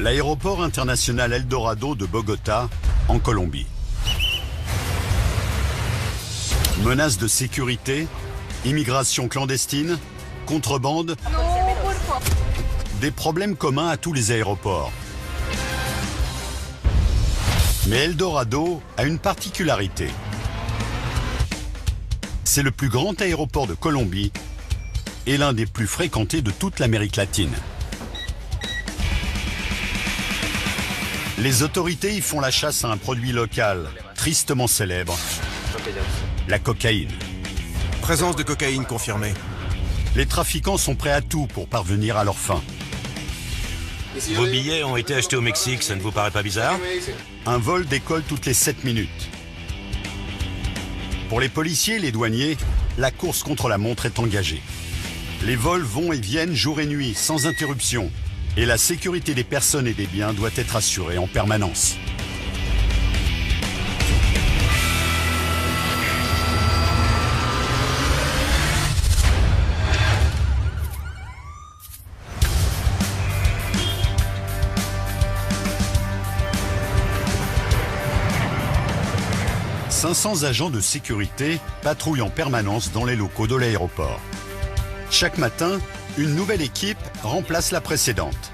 L'aéroport international Eldorado de Bogota, en Colombie. Menaces de sécurité, immigration clandestine, contrebande, des problèmes communs à tous les aéroports. Mais Eldorado a une particularité. C'est le plus grand aéroport de Colombie et l'un des plus fréquentés de toute l'Amérique latine. Les autorités y font la chasse à un produit local, tristement célèbre, la cocaïne. Présence de cocaïne confirmée. Les trafiquants sont prêts à tout pour parvenir à leur fin. Vos billets ont été achetés au Mexique, ça ne vous paraît pas bizarre? Un vol décolle toutes les 7 minutes. Pour les policiers et les douaniers, la course contre la montre est engagée. Les vols vont et viennent jour et nuit, sans interruption. Et la sécurité des personnes et des biens doit être assurée en permanence. « 500 agents de sécurité patrouillent en permanence dans les locaux de l'aéroport. Chaque matin, une nouvelle équipe remplace la précédente.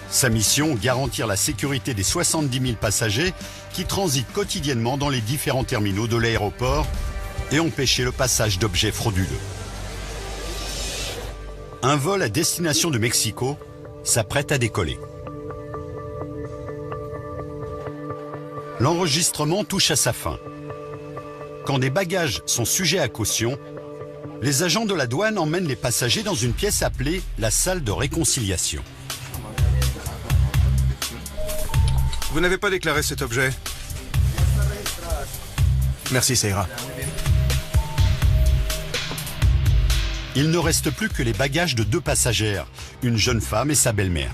Sa mission, garantir la sécurité des 70 000 passagers qui transitent quotidiennement dans les différents terminaux de l'aéroport et empêcher le passage d'objets frauduleux. Un vol à destination de Mexico s'apprête à décoller. L'enregistrement touche à sa fin. Quand des bagages sont sujets à caution, les agents de la douane emmènent les passagers dans une pièce appelée la salle de réconciliation. Vous n'avez pas déclaré cet objet? Merci, ça ira. Il ne reste plus que les bagages de 2 passagères, une jeune femme et sa belle-mère.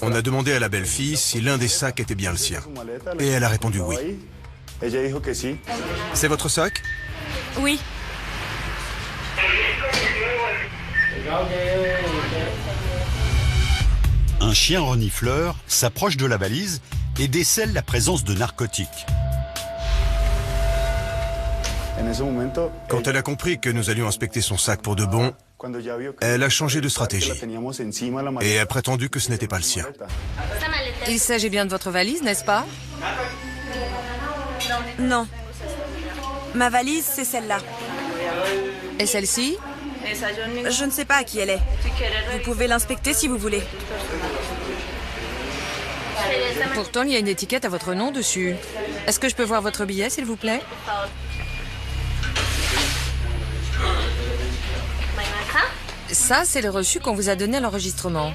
On a demandé à la belle-fille si l'un des sacs était bien le sien. Et elle a répondu oui. C'est votre sac? Oui. Un chien renifleur s'approche de la valise et décèle la présence de narcotiques. Quand elle a compris que nous allions inspecter son sac pour de bon, elle a changé de stratégie. Et a prétendu que ce n'était pas le sien. Il s'agit bien de votre valise, n'est-ce pas? Non. Ma valise, c'est celle-là. Et celle-ci? Je ne sais pas à qui elle est. Vous pouvez l'inspecter si vous voulez. Pourtant, il y a une étiquette à votre nom dessus. Est-ce que je peux voir votre billet, s'il vous plaît? Ça, c'est le reçu qu'on vous a donné à l'enregistrement.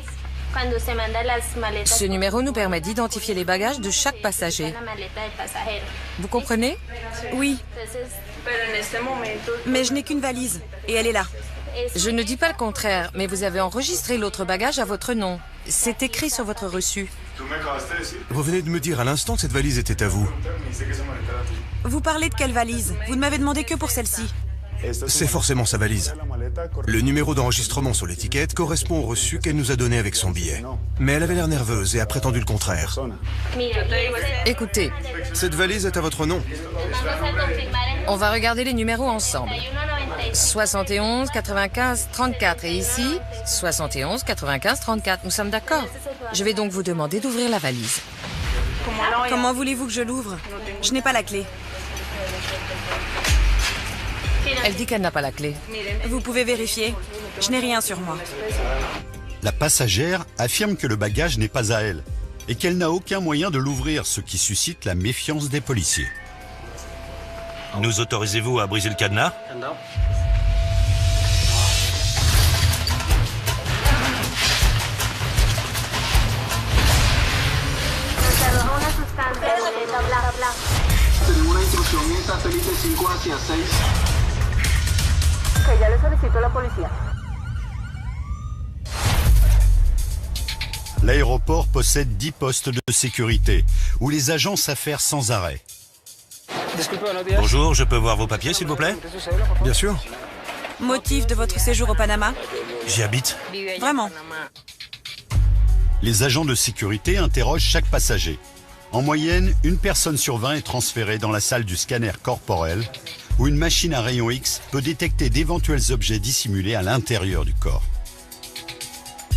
Ce numéro nous permet d'identifier les bagages de chaque passager. Vous comprenez? Oui. Mais je n'ai qu'une valise, et elle est là. Je ne dis pas le contraire, mais vous avez enregistré l'autre bagage à votre nom. C'est écrit sur votre reçu. Vous venez de me dire à l'instant que cette valise était à vous. Vous parlez de quelle valise? Vous ne m'avez demandé que pour celle-ci. C'est forcément sa valise. Le numéro d'enregistrement sur l'étiquette correspond au reçu qu'elle nous a donné avec son billet. Mais elle avait l'air nerveuse et a prétendu le contraire. Écoutez, Cette valise est à votre nom. on va regarder les numéros ensemble. 71, 95, 34. Et ici, 71, 95, 34. Nous sommes d'accord. Je vais donc vous demander d'ouvrir la valise. Comment voulez-vous que je l'ouvre? Je n'ai pas la clé. Elle dit qu'elle n'a pas la clé. Vous pouvez vérifier. Je n'ai rien sur moi. La passagère affirme que le bagage n'est pas à elle et qu'elle n'a aucun moyen de l'ouvrir, ce qui suscite la méfiance des policiers. Nous autorisez-vous à briser le cadenas? Tenemos una instrucción en satélite 5 hacia 6. Que ya le solicito a la policía. L'aéroport possède 10 postes de sécurité où les agents s'affairent sans arrêt. Bonjour, je peux voir vos papiers, s'il vous plaît? Bien sûr. Motif de votre séjour au Panama? J'y habite. Vraiment? Les agents de sécurité interrogent chaque passager. En moyenne, une personne sur 20 est transférée dans la salle du scanner corporel, où une machine à rayons X peut détecter d'éventuels objets dissimulés à l'intérieur du corps.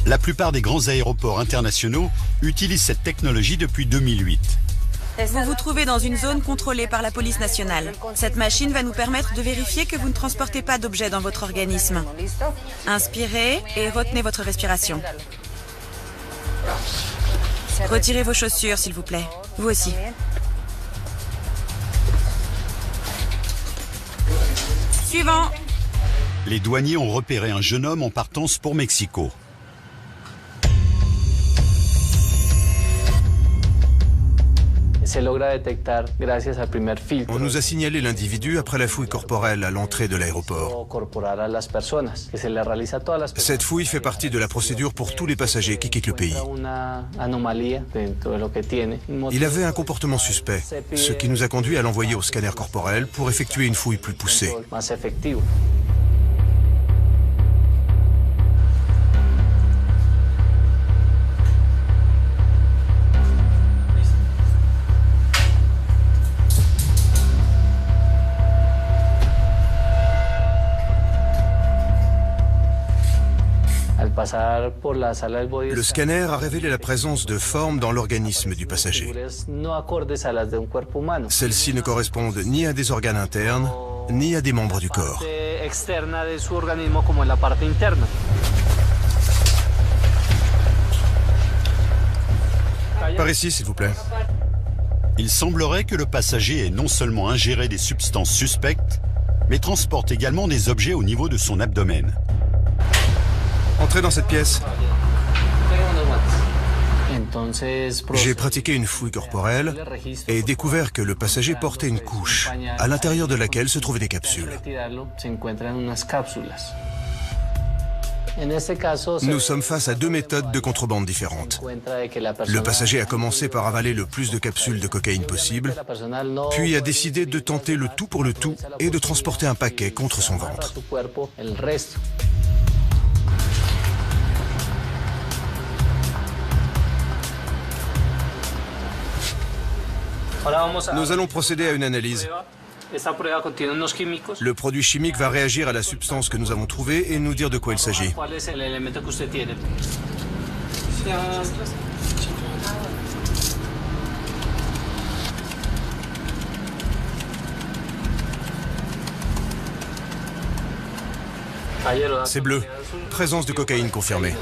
La plupart des grands aéroports internationaux utilisent cette technologie depuis 2008. Vous vous trouvez dans une zone contrôlée par la police nationale. Cette machine va nous permettre de vérifier que vous ne transportez pas d'objets dans votre organisme. Inspirez et retenez votre respiration. Retirez vos chaussures, s'il vous plaît. Vous aussi. Suivant. Les douaniers ont repéré un jeune homme en partance pour Mexico. On nous a signalé l'individu après la fouille corporelle à l'entrée de l'aéroport. Cette fouille fait partie de la procédure pour tous les passagers qui quittent le pays. Il avait un comportement suspect, ce qui nous a conduit à l'envoyer au scanner corporel pour effectuer une fouille plus poussée. Le scanner a révélé la présence de formes dans l'organisme du passager. Celles-ci ne correspondent ni à des organes internes, ni à des membres du corps. Par ici, s'il vous plaît. Il semblerait que le passager ait non seulement ingéré des substances suspectes, mais transporte également des objets au niveau de son abdomen. Entrez dans cette pièce. J'ai pratiqué une fouille corporelle et découvert que le passager portait une couche, à l'intérieur de laquelle se trouvaient des capsules. Nous sommes face à deux méthodes de contrebande différentes. Le passager a commencé par avaler le plus de capsules de cocaïne possible, puis a décidé de tenter le tout pour le tout et de transporter un paquet contre son ventre. Nous allons procéder à une analyse. Le produit chimique va réagir à la substance que nous avons trouvée et nous dire de quoi il s'agit. C'est bleu. Présence de cocaïne confirmée.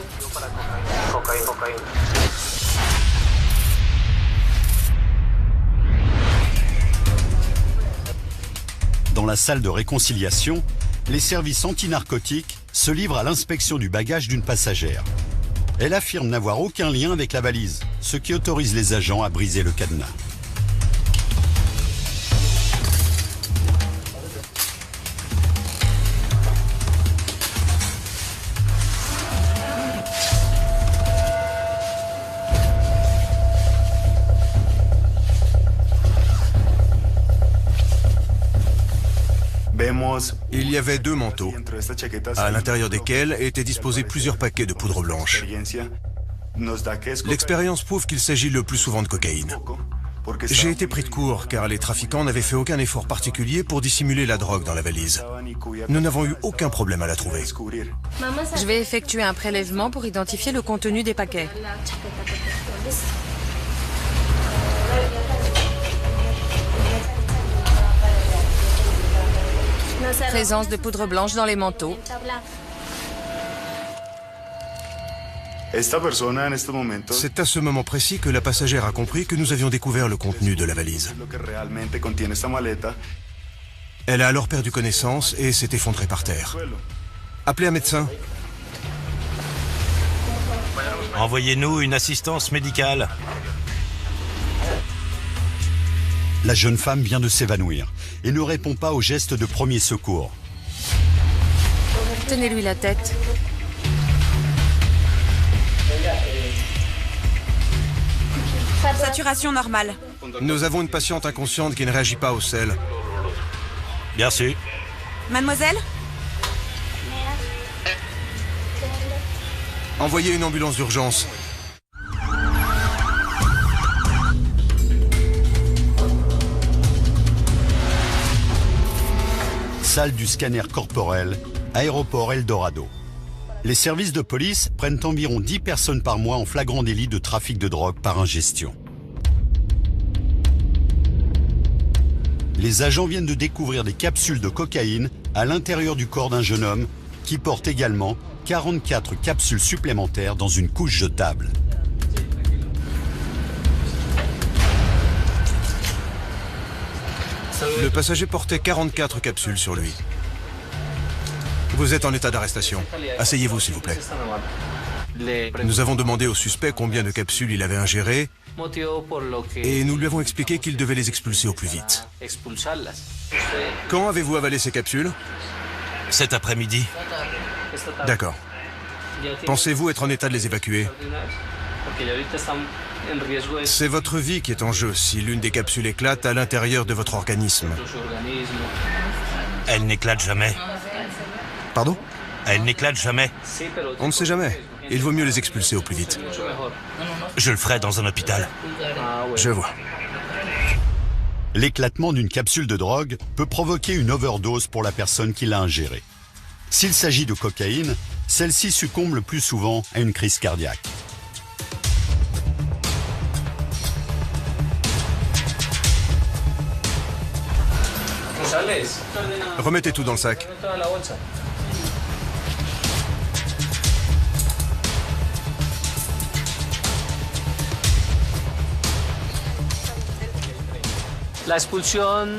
Dans la salle de réconciliation, les services antinarcotiques se livrent à l'inspection du bagage d'une passagère. Elle affirme n'avoir aucun lien avec la valise, ce qui autorise les agents à briser le cadenas. Il y avait deux manteaux, à l'intérieur desquels étaient disposés plusieurs paquets de poudre blanche. L'expérience prouve qu'il s'agit le plus souvent de cocaïne. J'ai été pris de court car les trafiquants n'avaient fait aucun effort particulier pour dissimuler la drogue dans la valise. Nous n'avons eu aucun problème à la trouver. Je vais effectuer un prélèvement pour identifier le contenu des paquets. Présence de poudre blanche dans les manteaux. C'est à ce moment précis que la passagère a compris que nous avions découvert le contenu de la valise. Elle a alors perdu connaissance et s'est effondrée par terre. Appelez un médecin. Envoyez-nous une assistance médicale. La jeune femme vient de s'évanouir et ne répond pas aux gestes de premier secours. Tenez-lui la tête. Saturation normale. Nous avons une patiente inconsciente qui ne réagit pas au sel. Bien sûr. Mademoiselle ? Envoyez une ambulance d'urgence. salle du scanner corporel, aéroport Eldorado. Les services de police prennent environ 10 personnes par mois en flagrant délit de trafic de drogue par ingestion. Les agents viennent de découvrir des capsules de cocaïne à l'intérieur du corps d'un jeune homme qui porte également 44 capsules supplémentaires dans une couche jetable. Le passager portait 44 capsules sur lui. Vous êtes en état d'arrestation. Asseyez-vous, s'il vous plaît. Nous avons demandé au suspect combien de capsules il avait ingérées et nous lui avons expliqué qu'il devait les expulser au plus vite. Quand avez-vous avalé ces capsules? Cet après-midi. D'accord. Pensez-vous être en état de les évacuer? C'est votre vie qui est en jeu si l'une des capsules éclate à l'intérieur de votre organisme. Elle n'éclate jamais. Pardon? Elle n'éclate jamais. On ne sait jamais. Il vaut mieux les expulser au plus vite. Je le ferai dans un hôpital. Je vois. L'éclatement d'une capsule de drogue peut provoquer une overdose pour la personne qui l'a ingérée. S'il s'agit de cocaïne, celle-ci succombe le plus souvent à une crise cardiaque. Remettez tout dans le sac.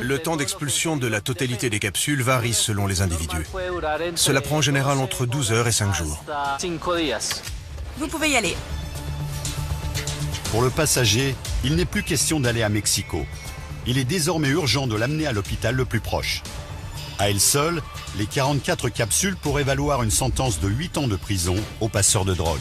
Le temps d'expulsion de la totalité des capsules varie selon les individus. Cela prend en général entre 12 heures et 5 jours. Vous pouvez y aller. Pour le passager, il n'est plus question d'aller à Mexico. Il est désormais urgent de l'amener à l'hôpital le plus proche. À elles seules, les 44 capsules pourraient valoir une sentence de 8 ans de prison aux passeurs de drogue.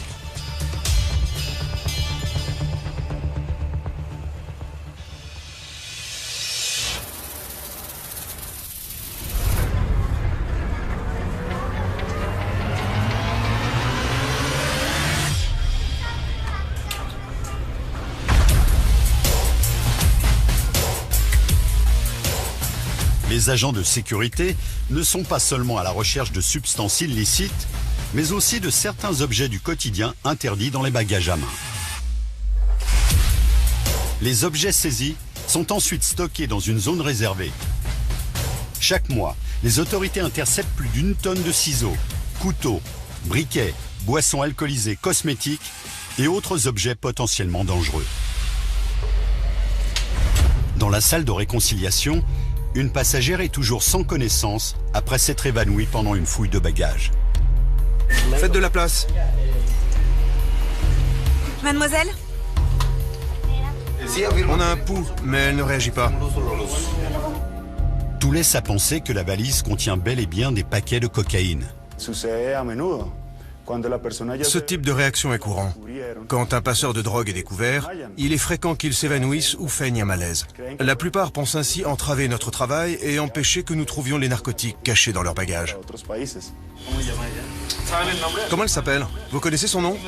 Les agents de sécurité ne sont pas seulement à la recherche de substances illicites, mais aussi de certains objets du quotidien interdits dans les bagages à main. Les objets saisis sont ensuite stockés dans une zone réservée. Chaque mois, les autorités interceptent plus d'1 tonne de ciseaux, couteaux, briquets, boissons alcoolisées, cosmétiques et autres objets potentiellement dangereux. Dans la salle de réconciliation, une passagère est toujours sans connaissance après s'être évanouie pendant une fouille de bagages. Faites de la place. Mademoiselle? On a un pouls, mais elle ne réagit pas. Tout laisse à penser que la valise contient bel et bien des paquets de cocaïne. Ce type de réaction est courant. Quand un passeur de drogue est découvert, il est fréquent qu'il s'évanouisse ou feigne un malaise. La plupart pensent ainsi entraver notre travail et empêcher que nous trouvions les narcotiques cachés dans leurs bagages. Comment elle s'appelle? Vous connaissez son nom?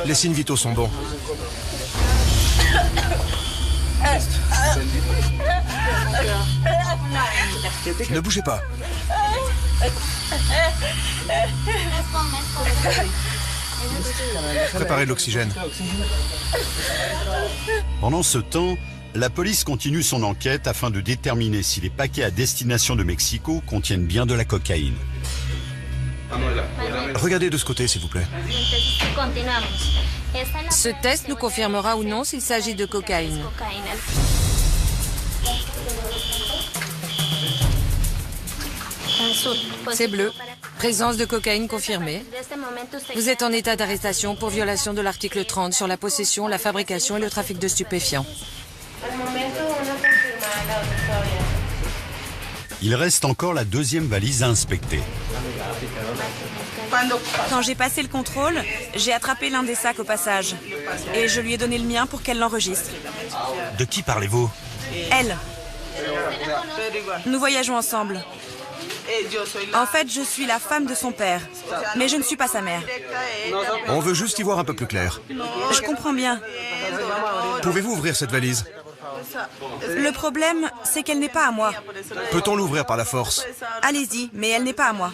Les signes vitaux sont bons. Ne bougez pas. Préparez de l'oxygène. Pendant ce temps, la police continue son enquête afin de déterminer si les paquets à destination de Mexico contiennent bien de la cocaïne. Regardez de ce côté, s'il vous plaît. Ce test nous confirmera ou non s'il s'agit de cocaïne. C'est bleu. Présence de cocaïne confirmée. Vous êtes en état d'arrestation pour violation de l'article 30 sur la possession, la fabrication et le trafic de stupéfiants. Il reste encore la deuxième valise à inspecter. Quand j'ai passé le contrôle, j'ai attrapé l'un des sacs au passage. Et je lui ai donné le mien pour qu'elle l'enregistre. De qui parlez-vous? Elle. Nous voyageons ensemble. En fait, je suis la femme de son père, mais je ne suis pas sa mère. On veut juste y voir un peu plus clair. Je comprends bien. Pouvez-vous ouvrir cette valise? Le problème, c'est qu'elle n'est pas à moi. Peut-on l'ouvrir par la force? Allez-y, mais elle n'est pas à moi.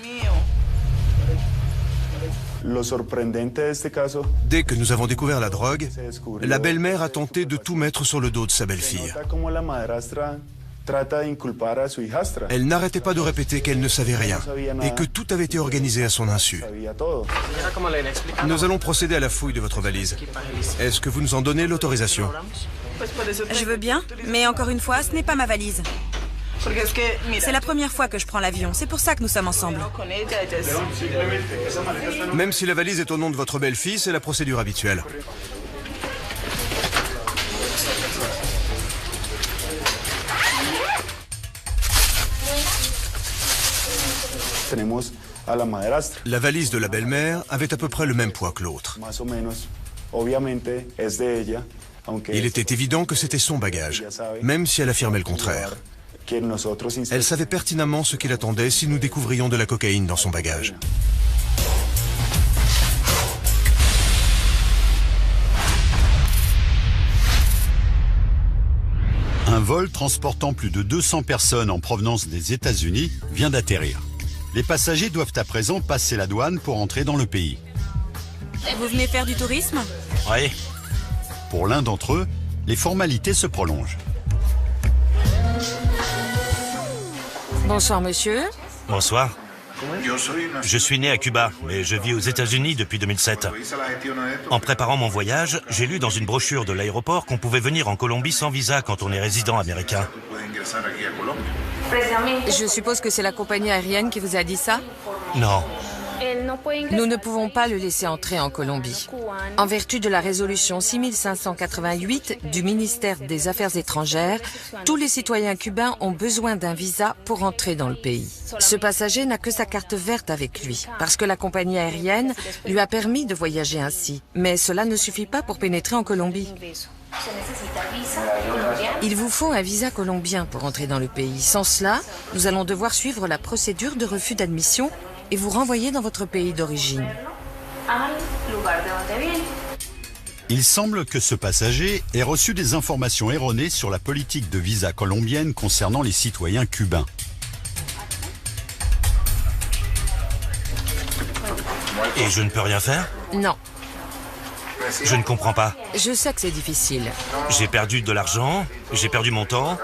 Dès que nous avons découvert la drogue, la belle-mère a tenté de tout mettre sur le dos de sa belle-fille. Elle n'arrêtait pas de répéter qu'elle ne savait rien et que tout avait été organisé à son insu. Nous allons procéder à la fouille de votre valise. Est-ce que vous nous en donnez l'autorisation? Je veux bien, mais encore une fois, ce n'est pas ma valise. C'est la première fois que je prends l'avion, c'est pour ça que nous sommes ensemble. Même si la valise est au nom de votre belle-fille, c'est la procédure habituelle. La valise de la belle-mère avait à peu près le même poids que l'autre. Il était évident que c'était son bagage, même si elle affirmait le contraire. Elle savait pertinemment ce qu'il attendait si nous découvrions de la cocaïne dans son bagage. Un vol transportant plus de 200 personnes en provenance des États-Unis vient d'atterrir. Les passagers doivent à présent passer la douane pour entrer dans le pays. Vous venez faire du tourisme? Oui. Pour l'un d'entre eux, les formalités se prolongent. Bonsoir, monsieur. Bonsoir. Je suis né à Cuba, mais je vis aux États-Unis depuis 2007. En préparant mon voyage, j'ai lu dans une brochure de l'aéroport qu'on pouvait venir en Colombie sans visa quand on est résident américain. Je suppose que c'est la compagnie aérienne qui vous a dit ça? Non. Nous ne pouvons pas le laisser entrer en Colombie. En vertu de la résolution 6588 du ministère des Affaires étrangères, tous les citoyens cubains ont besoin d'un visa pour entrer dans le pays. Ce passager n'a que sa carte verte avec lui, parce que la compagnie aérienne lui a permis de voyager ainsi. Mais cela ne suffit pas pour pénétrer en Colombie. Il vous faut un visa colombien pour entrer dans le pays. Sans cela, nous allons devoir suivre la procédure de refus d'admission et vous renvoyer dans votre pays d'origine. Il semble que ce passager ait reçu des informations erronées sur la politique de visa colombienne concernant les citoyens cubains. Et je ne peux rien faire? Non, Je ne comprends pas. je sais que c'est difficile. J'ai perdu de l'argent, j'ai perdu mon temps,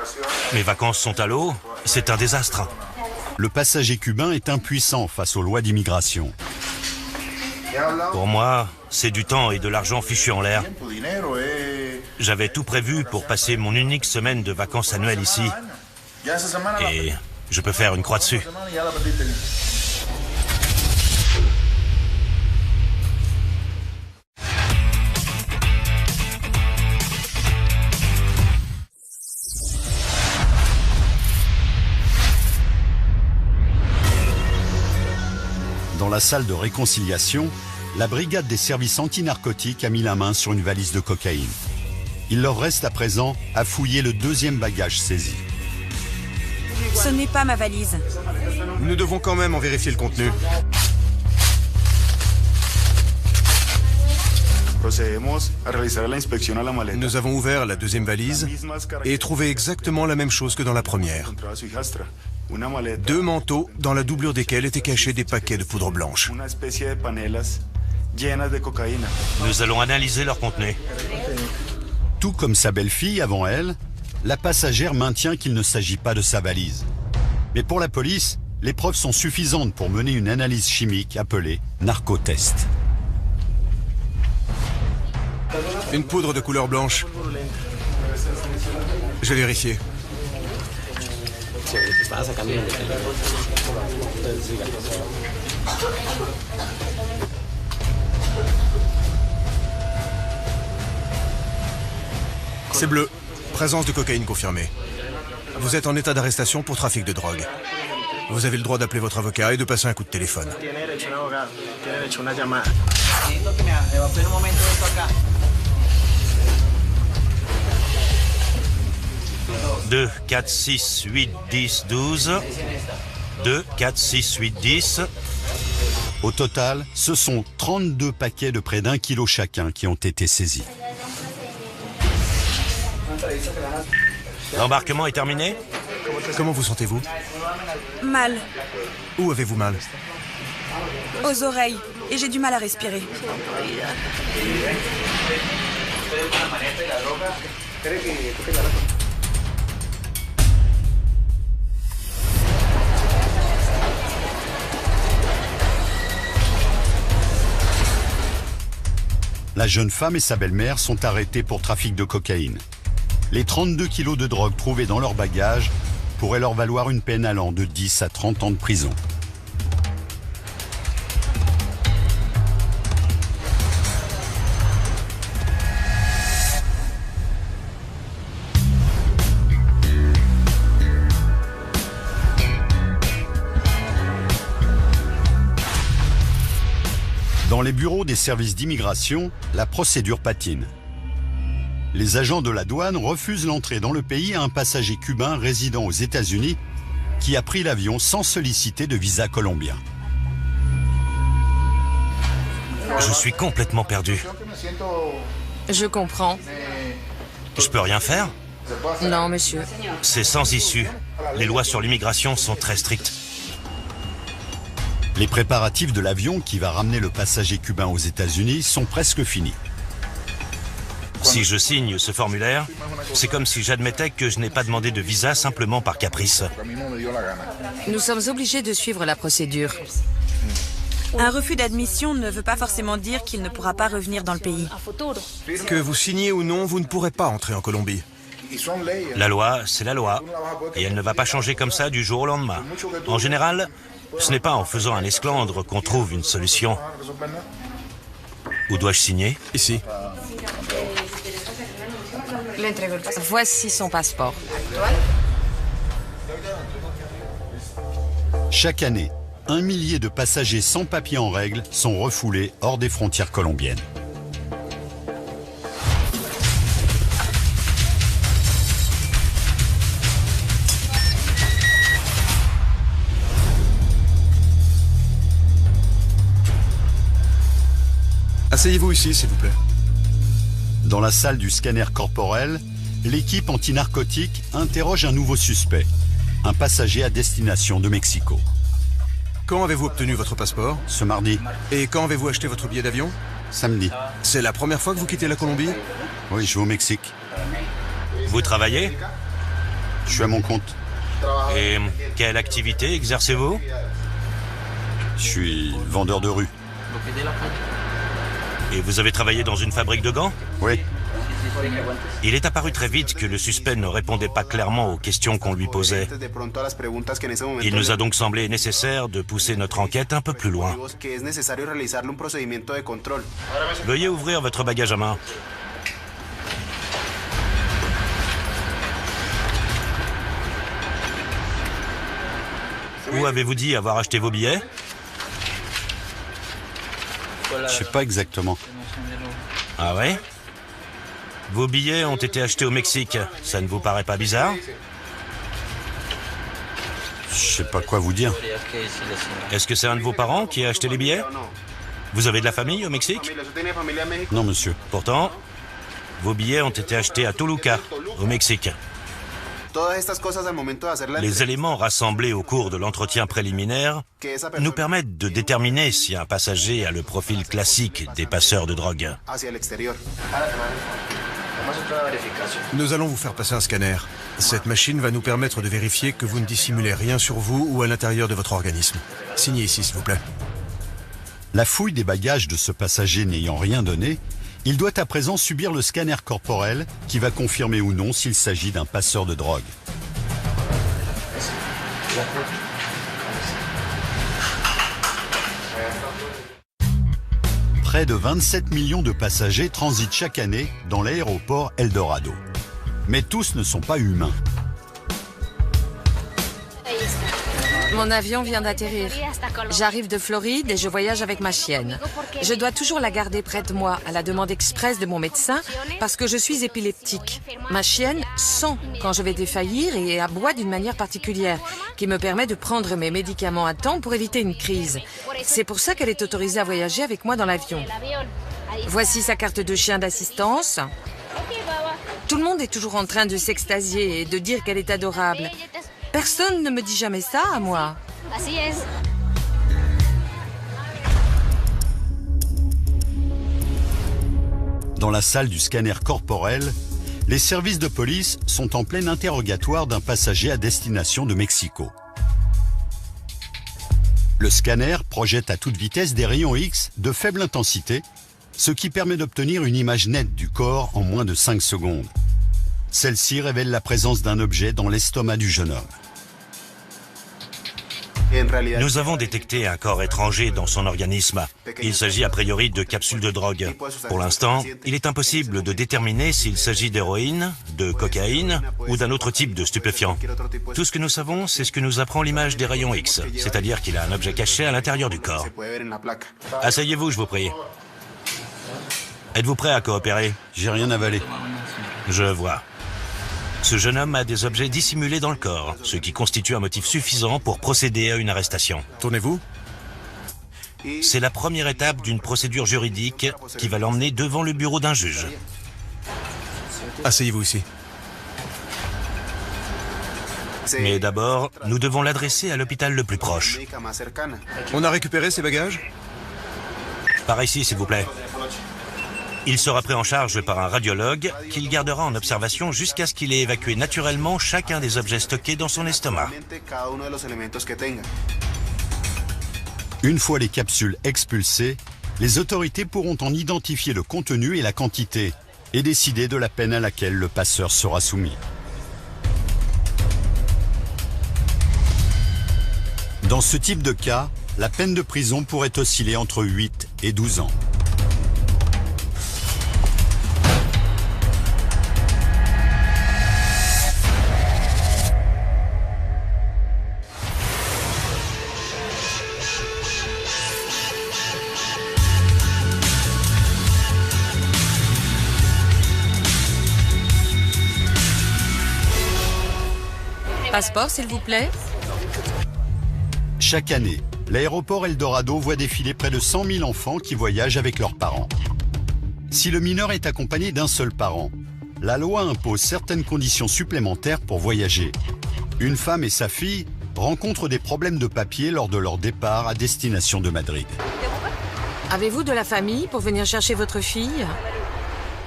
mes vacances sont à l'eau, c'est un désastre. Le passager cubain est impuissant face aux lois d'immigration. Pour moi, c'est du temps et de l'argent fichu en l'air. J'avais tout prévu pour passer mon unique semaine de vacances annuelles ici. Et je peux faire une croix dessus. Dans la salle de réconciliation, la brigade des services anti-narcotiques a mis la main sur une valise de cocaïne. Il leur reste à présent à fouiller le deuxième bagage saisi. Ce n'est pas ma valise. Nous devons quand même en vérifier le contenu. Nous avons ouvert la deuxième valise et trouvé exactement la même chose que dans la première. 2 manteaux dans la doublure desquels étaient cachés des paquets de poudre blanche. Nous allons analyser leur contenu. Tout comme sa belle-fille avant elle, la passagère maintient qu'il ne s'agit pas de sa valise. Mais pour la police, les preuves sont suffisantes pour mener une analyse chimique appelée narcotest. Une poudre de couleur blanche. J'ai vérifié. C'est bleu. Présence de cocaïne confirmée. Vous êtes en état d'arrestation pour trafic de drogue. Vous avez le droit d'appeler votre avocat et de passer un coup de téléphone. 2, 4, 6, 8, 10, 12. 2, 4, 6, 8, 10. Au total, ce sont 32 paquets de près d'1 kilo chacun qui ont été saisis. L'embarquement est terminé? Comment vous sentez-vous? Mal. Où avez-vous mal? Aux oreilles. Et j'ai du mal à respirer. La jeune femme et sa belle-mère sont arrêtés pour trafic de cocaïne. Les 32 kilos de drogue trouvés dans leur bagage pourraient leur valoir une peine allant de 10 à 30 ans de prison. Dans les bureaux des services d'immigration, la procédure patine. Les agents de la douane refusent l'entrée dans le pays à un passager cubain résidant aux États-Unis qui a pris l'avion sans solliciter de visa colombien. Je suis complètement perdu. Je comprends. Je peux rien faire? Non, monsieur. C'est sans issue. Les lois sur l'immigration sont très strictes. Les préparatifs de l'avion qui va ramener le passager cubain aux États-Unis sont presque finis. Si je signe ce formulaire, c'est comme si j'admettais que je n'ai pas demandé de visa simplement par caprice. Nous sommes obligés de suivre la procédure. Un refus d'admission ne veut pas forcément dire qu'il ne pourra pas revenir dans le pays. Que vous signiez ou non, vous ne pourrez pas entrer en Colombie. La loi, c'est la loi. Et elle ne va pas changer comme ça du jour au lendemain. En général, ce n'est pas en faisant un esclandre qu'on trouve une solution. Où dois-je signer? Ici. Voici son passeport. Chaque année, 1 millier de passagers sans papier en règle sont refoulés hors des frontières colombiennes. Asseyez-vous ici, s'il vous plaît. Dans la salle du scanner corporel, l'équipe antinarcotique interroge un nouveau suspect, un passager à destination de Mexico. Quand avez-vous obtenu votre passeport? Ce mardi. Et quand avez-vous acheté votre billet d'avion? Samedi. C'est la première fois que vous quittez la Colombie? Oui, je vais au Mexique. Vous travaillez? Je suis à mon compte. Et quelle activité exercez-vous? Je suis vendeur de rue. Et vous avez travaillé dans une fabrique de gants? Oui. Il est apparu très vite que le suspect ne répondait pas clairement aux questions qu'on lui posait. Il nous a donc semblé nécessaire de pousser notre enquête un peu plus loin. Veuillez ouvrir votre bagage à main. Où avez-vous dit avoir acheté vos billets? Je sais pas exactement. Ah ouais? Vos billets ont été achetés au Mexique. Ça ne vous paraît pas bizarre? Je sais pas quoi vous dire. Est-ce que c'est un de vos parents qui a acheté les billets? Vous avez de la famille au Mexique? Non, monsieur. Pourtant, vos billets ont été achetés à Toluca, au Mexique. Les éléments rassemblés au cours de l'entretien préliminaire nous permettent de déterminer si un passager a le profil classique des passeurs de drogue. Nous allons vous faire passer un scanner. Cette machine va nous permettre de vérifier que vous ne dissimulez rien sur vous ou à l'intérieur de votre organisme. Signez ici, s'il vous plaît. La fouille des bagages de ce passager n'ayant rien donné, il doit à présent subir le scanner corporel qui va confirmer ou non s'il s'agit d'un passeur de drogue. Près de 27 millions de passagers transitent chaque année dans l'aéroport Eldorado. Mais tous ne sont pas humains. Mon avion vient d'atterrir. J'arrive de Floride et je voyage avec ma chienne. Je dois toujours la garder près de moi à la demande expresse de mon médecin parce que je suis épileptique. Ma chienne sent quand je vais défaillir et aboie d'une manière particulière qui me permet de prendre mes médicaments à temps pour éviter une crise. C'est pour ça qu'elle est autorisée à voyager avec moi dans l'avion. Voici sa carte de chien d'assistance. Tout le monde est toujours en train de s'extasier et de dire qu'elle est adorable. Personne ne me dit jamais ça à moi. Dans la salle du scanner corporel, les services de police sont en plein interrogatoire d'un passager à destination de Mexico. Le scanner projette à toute vitesse des rayons X de faible intensité, ce qui permet d'obtenir une image nette du corps en moins de 5 secondes. Celle-ci révèle la présence d'un objet dans l'estomac du jeune homme. Nous avons détecté un corps étranger dans son organisme. Il s'agit a priori de capsules de drogue. Pour l'instant, il est impossible de déterminer s'il s'agit d'héroïne, de cocaïne ou d'un autre type de stupéfiant. Tout ce que nous savons, c'est ce que nous apprend l'image des rayons X, c'est-à-dire qu'il a un objet caché à l'intérieur du corps. Asseyez-vous, je vous prie. Êtes-vous prêt à coopérer? J'ai rien avalé. Je vois. Ce jeune homme a des objets dissimulés dans le corps, ce qui constitue un motif suffisant pour procéder à une arrestation. Tournez-vous. C'est la première étape d'une procédure juridique qui va l'emmener devant le bureau d'un juge. Asseyez-vous ici. Mais d'abord, nous devons l'adresser à l'hôpital le plus proche. On a récupéré ses bagages? Par ici, s'il vous plaît. Il sera pris en charge par un radiologue qu'il gardera en observation jusqu'à ce qu'il ait évacué naturellement chacun des objets stockés dans son estomac. Une fois les capsules expulsées, les autorités pourront en identifier le contenu et la quantité et décider de la peine à laquelle le passeur sera soumis. Dans ce type de cas, la peine de prison pourrait osciller entre 8 et 12 ans. Passeport, s'il vous plaît. Chaque année, l'aéroport Eldorado voit défiler près de 100 000 enfants qui voyagent avec leurs parents. Si le mineur est accompagné d'un seul parent, la loi impose certaines conditions supplémentaires pour voyager. Une femme et sa fille rencontrent des problèmes de papier lors de leur départ à destination de Madrid. Avez-vous de la famille pour venir chercher votre fille?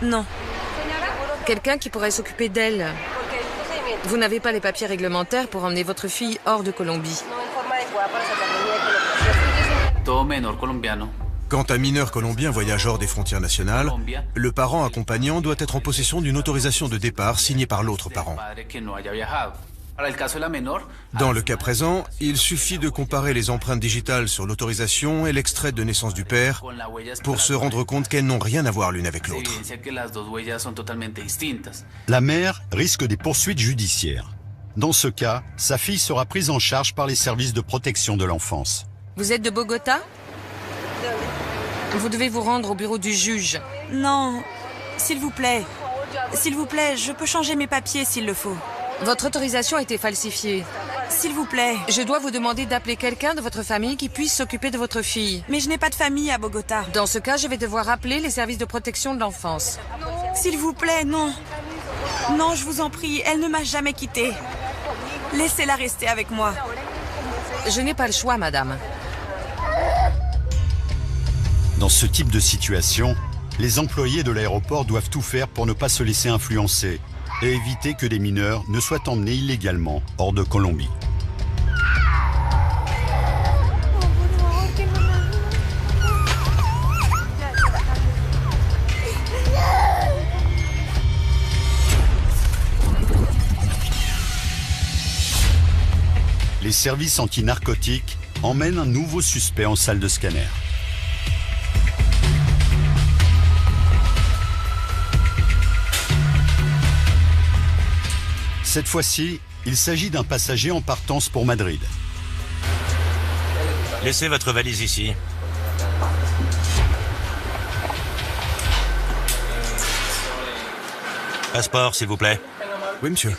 Non. Quelqu'un qui pourrait s'occuper d'elle? Vous n'avez pas les papiers réglementaires pour emmener votre fille hors de Colombie. Quand un mineur colombien voyage hors des frontières nationales, le parent accompagnant doit être en possession d'une autorisation de départ signée par l'autre parent. Dans le cas présent, il suffit de comparer les empreintes digitales sur l'autorisation et l'extrait de naissance du père pour se rendre compte qu'elles n'ont rien à voir l'une avec l'autre. La mère risque des poursuites judiciaires. Dans ce cas, sa fille sera prise en charge par les services de protection de l'enfance. Vous êtes de Bogota? Vous devez vous rendre au bureau du juge. Non, s'il vous plaît. S'il vous plaît, je peux changer mes papiers s'il le faut. Votre autorisation a été falsifiée. S'il vous plaît. Je dois vous demander d'appeler quelqu'un de votre famille qui puisse s'occuper de votre fille. Mais je n'ai pas de famille à Bogota. Dans ce cas, je vais devoir appeler les services de protection de l'enfance. S'il vous plaît, non. Non, je vous en prie, elle ne m'a jamais quittée. Laissez-la rester avec moi. Je n'ai pas le choix, madame. Dans ce type de situation, les employés de l'aéroport doivent tout faire pour ne pas se laisser influencer et éviter que des mineurs ne soient emmenés illégalement hors de Colombie. Les services anti-narcotiques emmènent un nouveau suspect en salle de scanner. Cette fois-ci, il s'agit d'un passager en partance pour Madrid. Laissez votre valise ici. Passeport, s'il vous plaît. Oui, monsieur.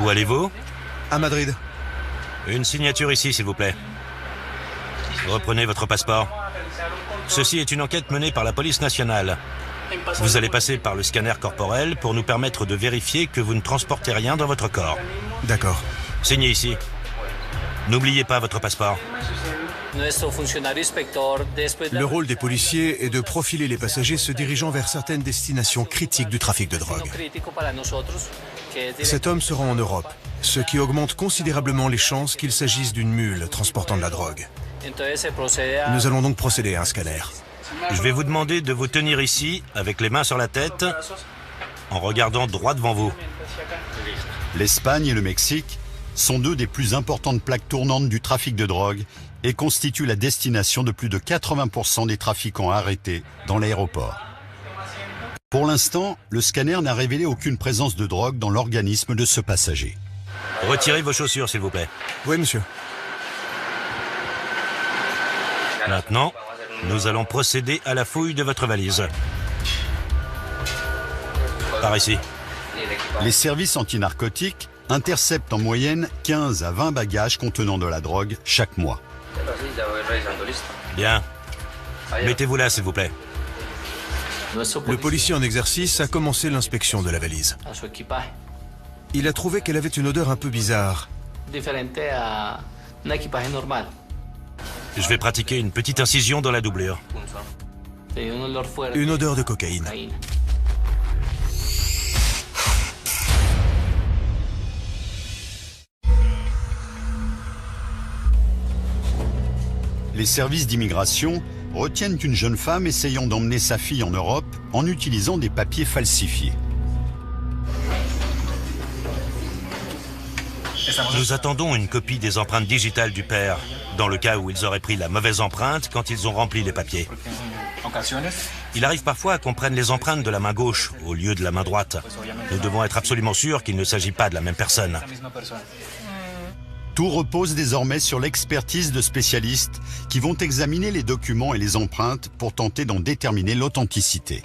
Où allez-vous? À Madrid. Une signature ici, s'il vous plaît. Reprenez votre passeport. Ceci est une enquête menée par la police nationale. Vous allez passer par le scanner corporel pour nous permettre de vérifier que vous ne transportez rien dans votre corps. D'accord. Signez ici. N'oubliez pas votre passeport. Le rôle des policiers est de profiler les passagers se dirigeant vers certaines destinations critiques du trafic de drogue. Cet homme se rend en Europe, ce qui augmente considérablement les chances qu'il s'agisse d'une mule transportant de la drogue. Nous allons donc procéder à un scanner. Je vais vous demander de vous tenir ici, avec les mains sur la tête, en regardant droit devant vous. L'Espagne et le Mexique sont deux des plus importantes plaques tournantes du trafic de drogue et constituent la destination de plus de 80% des trafiquants arrêtés dans l'aéroport. Pour l'instant, le scanner n'a révélé aucune présence de drogue dans l'organisme de ce passager. Retirez vos chaussures, s'il vous plaît. Oui, monsieur. Maintenant, nous allons procéder à la fouille de votre valise. Par ici. Les services antinarcotiques interceptent en moyenne 15 à 20 bagages contenant de la drogue chaque mois. Bien. Mettez-vous là, s'il vous plaît. Le policier en exercice a commencé l'inspection de la valise. Il a trouvé qu'elle avait une odeur un peu bizarre. Je vais pratiquer une petite incision dans la doublure. Une odeur de cocaïne. Les services d'immigration retiennent une jeune femme essayant d'emmener sa fille en Europe en utilisant des papiers falsifiés. Nous attendons une copie des empreintes digitales du père, dans le cas où ils auraient pris la mauvaise empreinte quand ils ont rempli les papiers. Il arrive parfois qu'on prenne les empreintes de la main gauche au lieu de la main droite. Nous devons être absolument sûrs qu'il ne s'agit pas de la même personne. Tout repose désormais sur l'expertise de spécialistes qui vont examiner les documents et les empreintes pour tenter d'en déterminer l'authenticité.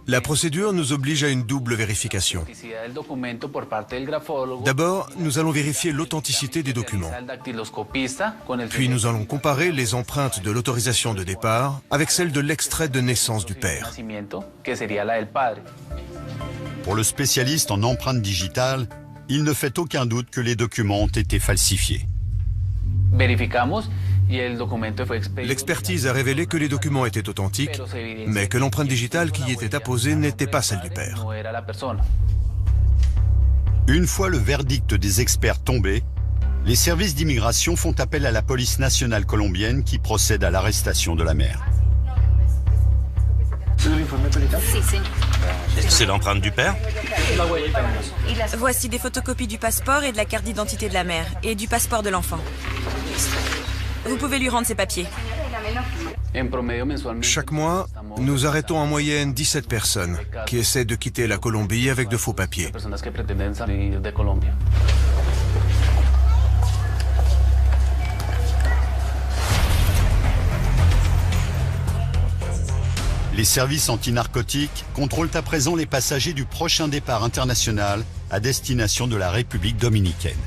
La procédure nous oblige à une double vérification. D'abord, nous allons vérifier l'authenticité des documents. Puis nous allons comparer les empreintes de l'autorisation de départ avec celles de l'extrait de naissance du père. Pour le spécialiste en empreintes digitales, il ne fait aucun doute que les documents ont été falsifiés. L'expertise a révélé que les documents étaient authentiques, mais que l'empreinte digitale qui y était apposée n'était pas celle du père. Une fois le verdict des experts tombé, les services d'immigration font appel à la police nationale colombienne qui procède à l'arrestation de la mère. C'est l'empreinte du père? Voici des photocopies du passeport et de la carte d'identité de la mère, et du passeport de l'enfant. Vous pouvez lui rendre ses papiers. Chaque mois, nous arrêtons en moyenne 17 personnes qui essaient de quitter la Colombie avec de faux papiers. Les services antinarcotiques contrôlent à présent les passagers du prochain départ international à destination de la République dominicaine.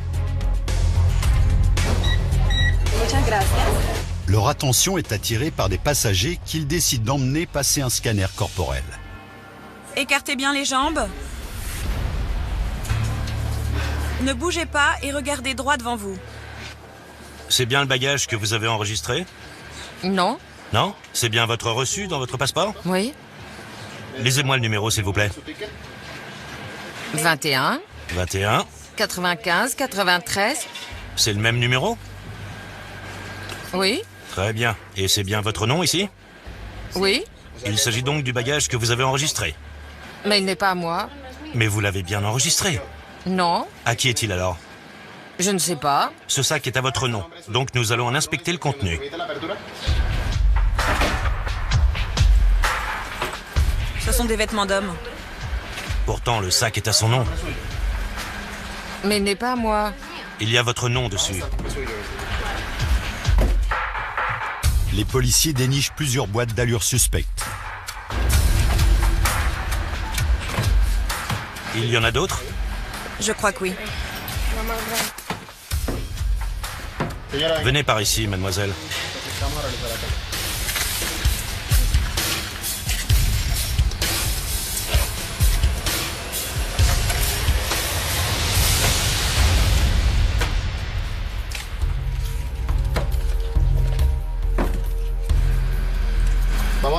Leur attention est attirée par des passagers qu'ils décident d'emmener passer un scanner corporel. Écartez bien les jambes. Ne bougez pas et regardez droit devant vous. C'est bien le bagage que vous avez enregistré? Non. Non? C'est bien votre reçu dans votre passeport? Oui. Lisez-moi le numéro, s'il vous plaît. 21. 21. 95, 93. C'est le même numéro? Oui. Très bien. Et c'est bien votre nom ici? Oui. Il s'agit donc du bagage que vous avez enregistré. Mais il n'est pas à moi. Mais vous l'avez bien enregistré. Non. À qui est-il alors? Je ne sais pas. Ce sac est à votre nom. Donc nous allons en inspecter le contenu. Ce sont des vêtements d'homme. Pourtant, le sac est à son nom. Mais il n'est pas à moi. Il y a votre nom dessus. Les policiers dénichent plusieurs boîtes d'allure suspectes. Il y en a d'autres? Je crois que oui. Venez par ici, mademoiselle.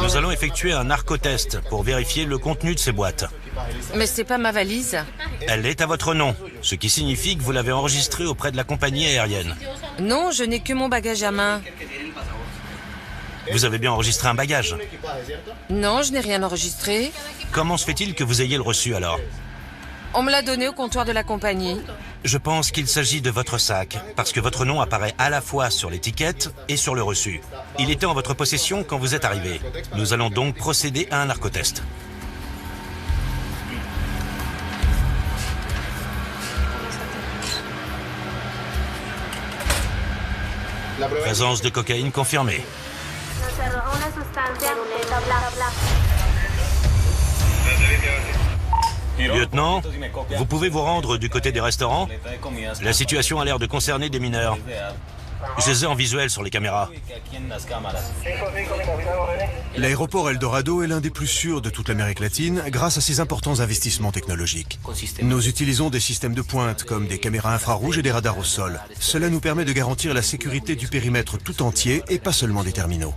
Nous allons effectuer un narcotest pour vérifier le contenu de ces boîtes. Mais c'est pas ma valise. Elle est à votre nom, ce qui signifie que vous l'avez enregistrée auprès de la compagnie aérienne. Non, je n'ai que mon bagage à main. Vous avez bien enregistré un bagage. Non, je n'ai rien enregistré. Comment se fait-il que vous ayez le reçu alors? On me l'a donné au comptoir de la compagnie. Je pense qu'il s'agit de votre sac, parce que votre nom apparaît à la fois sur l'étiquette et sur le reçu. Il était en votre possession quand vous êtes arrivé. Nous allons donc procéder à un narcotest. Présence de cocaïne confirmée. Lieutenant, vous pouvez vous rendre du côté des restaurants? La situation a l'air de concerner des mineurs. Je les ai en visuel sur les caméras. L'aéroport Eldorado est l'un des plus sûrs de toute l'Amérique latine grâce à ses importants investissements technologiques. Nous utilisons des systèmes de pointe comme des caméras infrarouges et des radars au sol. Cela nous permet de garantir la sécurité du périmètre tout entier et pas seulement des terminaux.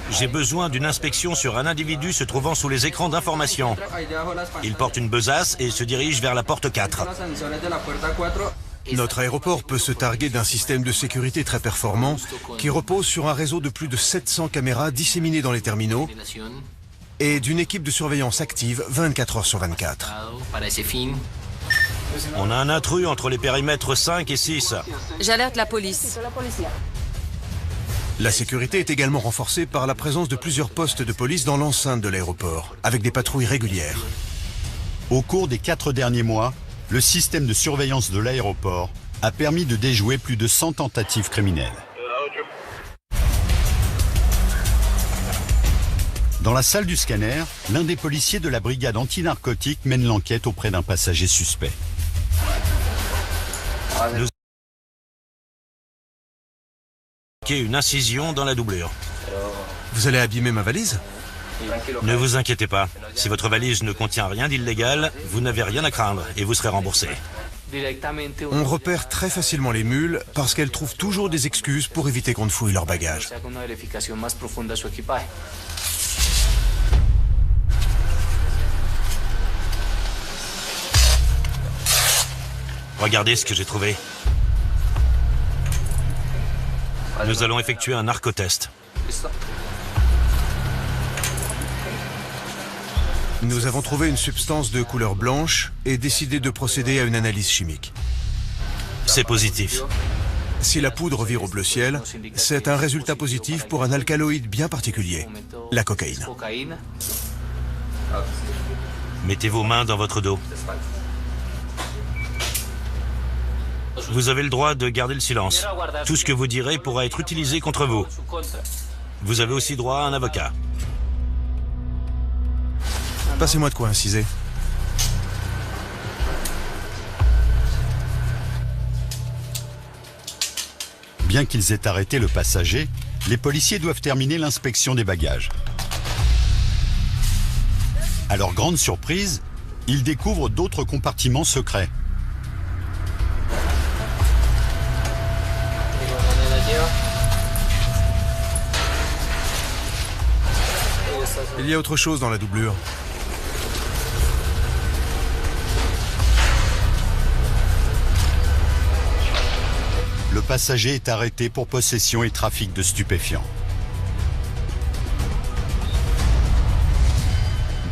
J'ai besoin d'une inspection sur un individu se trouvant sous les écrans d'information. Il porte une besace et se dirige vers la porte 4. Notre aéroport peut se targuer d'un système de sécurité très performant qui repose sur un réseau de plus de 700 caméras disséminées dans les terminaux et d'une équipe de surveillance active 24 heures sur 24. On a un intrus entre les périmètres 5 et 6. J'alerte la police. La sécurité est également renforcée par la présence de plusieurs postes de police dans l'enceinte de l'aéroport, avec des patrouilles régulières. Au cours des 4 derniers mois, le système de surveillance de l'aéroport a permis de déjouer plus de 100 tentatives criminelles. Dans la salle du scanner, l'un des policiers de la brigade anti-narcotique mène l'enquête auprès d'un passager suspect. Nous une incision dans la doublure. Vous allez abîmer ma valise? Ne vous inquiétez pas. Si votre valise ne contient rien d'illégal, vous n'avez rien à craindre et vous serez remboursé. On repère très facilement les mules parce qu'elles trouvent toujours des excuses pour éviter qu'on ne fouille leur bagage. Regardez ce que j'ai trouvé. Nous allons effectuer un narcotest. Nous avons trouvé une substance de couleur blanche et décidé de procéder à une analyse chimique. C'est positif. Si la poudre vire au bleu ciel, c'est un résultat positif pour un alcaloïde bien particulier, la cocaïne. Mettez vos mains dans votre dos. Vous avez le droit de garder le silence. Tout ce que vous direz pourra être utilisé contre vous. Vous avez aussi droit à un avocat. Passez-moi de quoi inciser. Bien qu'ils aient arrêté le passager, les policiers doivent terminer l'inspection des bagages. À leur grande surprise, ils découvrent d'autres compartiments secrets. Il y a autre chose dans la doublure. Le passager est arrêté pour possession et trafic de stupéfiants.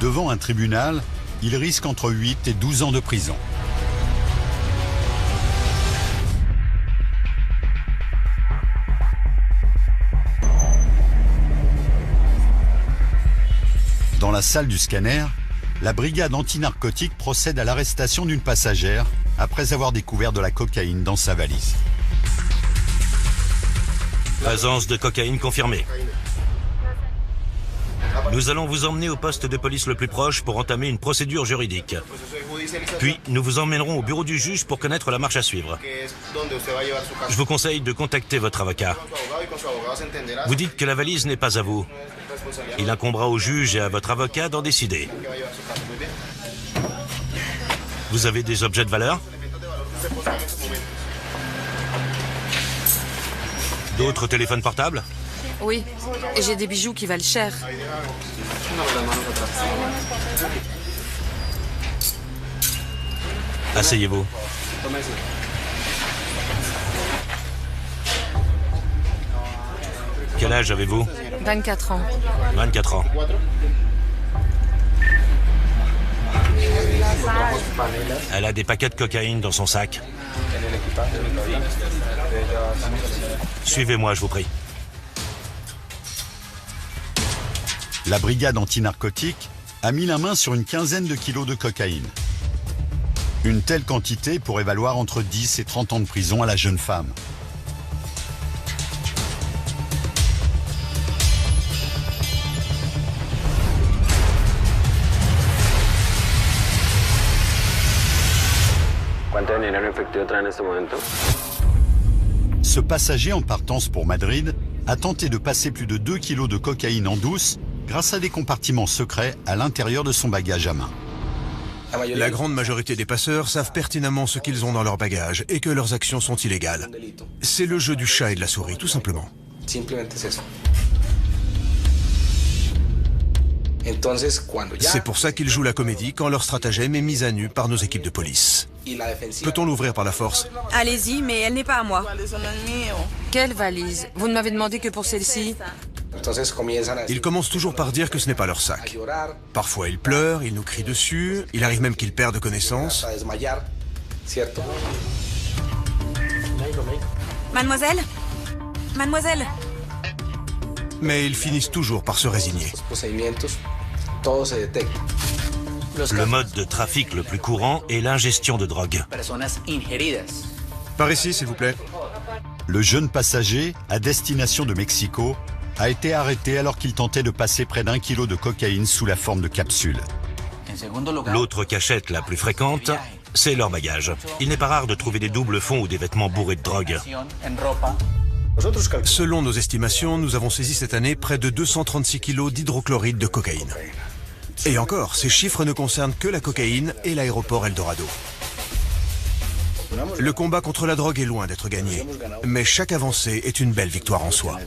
Devant un tribunal, il risque entre 8 et 12 ans de prison. Dans la salle du scanner, la brigade anti-narcotique procède à l'arrestation d'une passagère après avoir découvert de la cocaïne dans sa valise. Présence de cocaïne confirmée. Nous allons vous emmener au poste de police le plus proche pour entamer une procédure juridique. Puis, nous vous emmènerons au bureau du juge pour connaître la marche à suivre. Je vous conseille de contacter votre avocat. Vous dites que la valise n'est pas à vous. Il incombera au juge et à votre avocat d'en décider. Vous avez des objets de valeur? D'autres téléphones portables? Oui, et j'ai des bijoux qui valent cher. Asseyez-vous. Quel âge avez-vous? 24 ans. 24 ans. Elle a des paquets de cocaïne dans son sac. Suivez-moi, je vous prie. La brigade antinarcotique a mis la main sur une quinzaine de kilos de cocaïne. Une telle quantité pourrait valoir entre 10 et 30 ans de prison à la jeune femme. Ce passager en partance pour Madrid a tenté de passer plus de 2 kilos de cocaïne en douce grâce à des compartiments secrets à l'intérieur de son bagage à main. La grande majorité des passeurs savent pertinemment ce qu'ils ont dans leur bagage et que leurs actions sont illégales. C'est le jeu du chat et de la souris, tout simplement. C'est pour ça qu'ils jouent la comédie quand leur stratagème est mis à nu par nos équipes de police. Peut-on l'ouvrir par la force? Allez-y, mais elle n'est pas à moi. Quelle valise? Vous ne m'avez demandé que pour celle-ci? Ils commencent toujours par dire que ce n'est pas leur sac. Parfois ils pleurent, ils nous crient dessus, il arrive même qu'ils perdent connaissance. Mademoiselle? Mademoiselle? Mais ils finissent toujours par se résigner. Le mode de trafic le plus courant est l'ingestion de drogue. Par ici, s'il vous plaît. Le jeune passager, à destination de Mexico, a été arrêté alors qu'il tentait de passer près d'1 kilo de cocaïne sous la forme de capsules. L'autre cachette la plus fréquente, c'est leur bagage. Il n'est pas rare de trouver des doubles fonds ou des vêtements bourrés de drogue. Selon nos estimations, nous avons saisi cette année près de 236 kilos d'hydrochloride de cocaïne. Et encore, ces chiffres ne concernent que la cocaïne et l'aéroport Eldorado. Le combat contre la drogue est loin d'être gagné, mais chaque avancée est une belle victoire en soi.